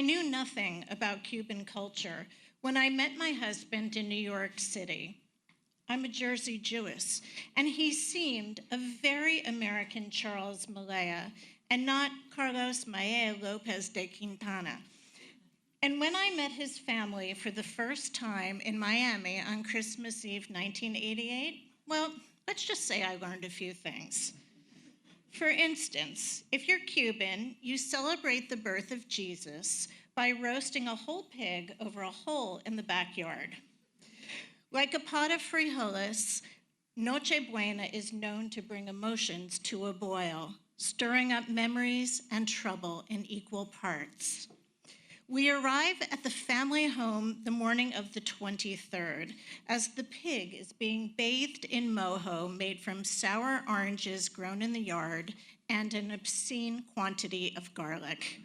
I knew nothing about Cuban culture when I met my husband in New York City. I'm a Jersey Jewess, and he seemed a very American Charles Malaya and not Carlos Maea Lopez de Quintana. And when I met his family for the first time in Miami on Christmas Eve 1988, well, let's just say I learned a few things. For instance, if you're Cuban, you celebrate the birth of Jesus by roasting a whole pig over a hole in the backyard. Like a pot of frijoles, Nochebuena is known to bring emotions to a boil, stirring up memories and trouble in equal parts. We arrive at the family home the morning of the 23rd, as the pig is being bathed in mojo made from sour oranges grown in the yard and an obscene quantity of garlic.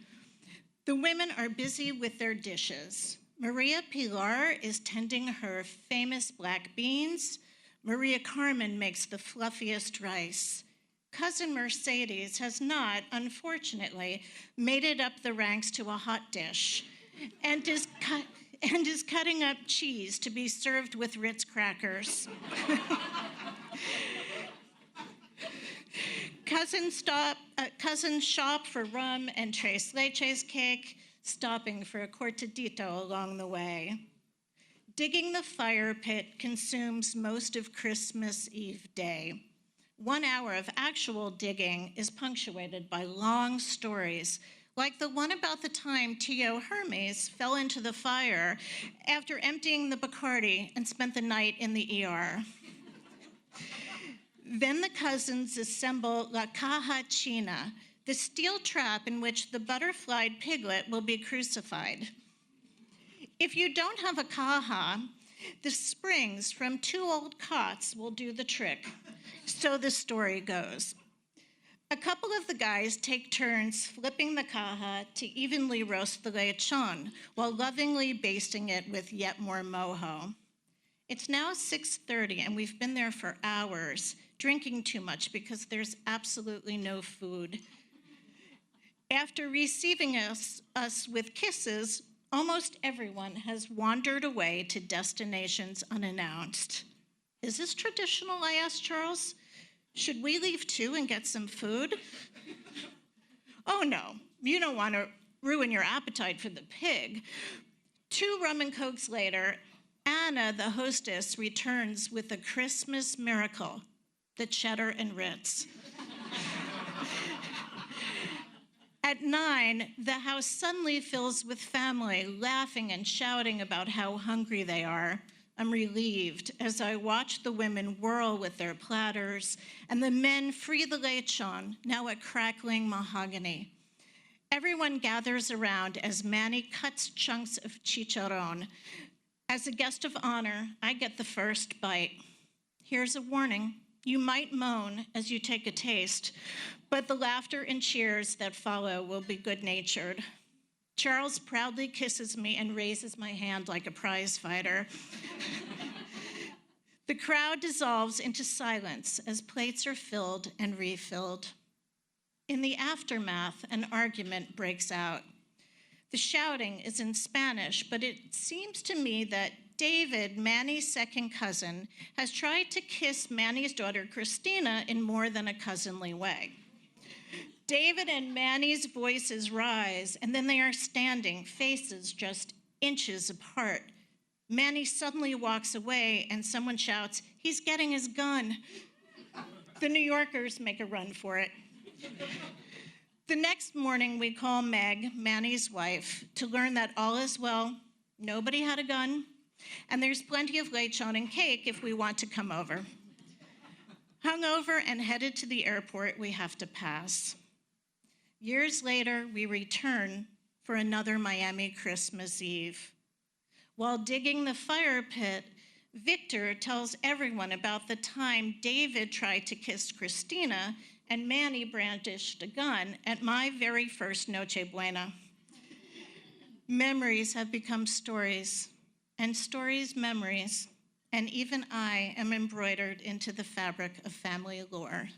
The women are busy with their dishes. Maria Pilar is tending her famous black beans. Maria Carmen makes the fluffiest rice. Cousin Mercedes has not, unfortunately, made it up the ranks to a hot dish and is cutting up cheese to be served with Ritz crackers. Cousins shop for rum and tres leches cake, stopping for a cortadito along the way. Digging the fire pit consumes most of Christmas Eve day. 1 hour of actual digging is punctuated by long stories, like the one about the time Tio Hermes fell into the fire after emptying the Bacardi and spent the night in the ER. Then the cousins assemble La Caja China, the steel trap in which the butterflied piglet will be crucified. If you don't have a caja, the springs from 2 old cots will do the trick. So the story goes. A couple of the guys take turns flipping the caja to evenly roast the lechon while lovingly basting it with yet more mojo. It's now 6:30 and we've been there for hours, drinking too much because there's absolutely no food. After receiving us with kisses, almost everyone has wandered away to destinations unannounced. Is this traditional, I asked Charles. Should we leave too and get some food? Oh no, you don't want to ruin your appetite for the pig. 2 rum and cokes later, Anna, the hostess, returns with a Christmas miracle, the cheddar and Ritz. At 9, the house suddenly fills with family, laughing and shouting about how hungry they are. I'm relieved as I watch the women whirl with their platters and the men free the lechon, now at crackling mahogany. Everyone gathers around as Manny cuts chunks of chicharron. As a guest of honor, I get the first bite. Here's a warning. You might moan as you take a taste, but the laughter and cheers that follow will be good-natured. Charles proudly kisses me and raises my hand like a prize fighter. The crowd dissolves into silence as plates are filled and refilled. In the aftermath, an argument breaks out. The shouting is in Spanish, but it seems to me that David, Manny's second cousin, has tried to kiss Manny's daughter, Christina, in more than a cousinly way. David and Manny's voices rise, and then they are standing, faces just inches apart. Manny suddenly walks away, and someone shouts, "He's getting his gun." The New Yorkers make a run for it. The next morning, we call Meg, Manny's wife, to learn that all is well, nobody had a gun, and there's plenty of lechon and cake if we want to come over. Hungover and headed to the airport, we have to pass. Years later, we return for another Miami Christmas Eve. While digging the fire pit, Victor tells everyone about the time David tried to kiss Christina and Manny brandished a gun at my very first Nochebuena. Memories have become stories, and stories memories, and even I am embroidered into the fabric of family lore.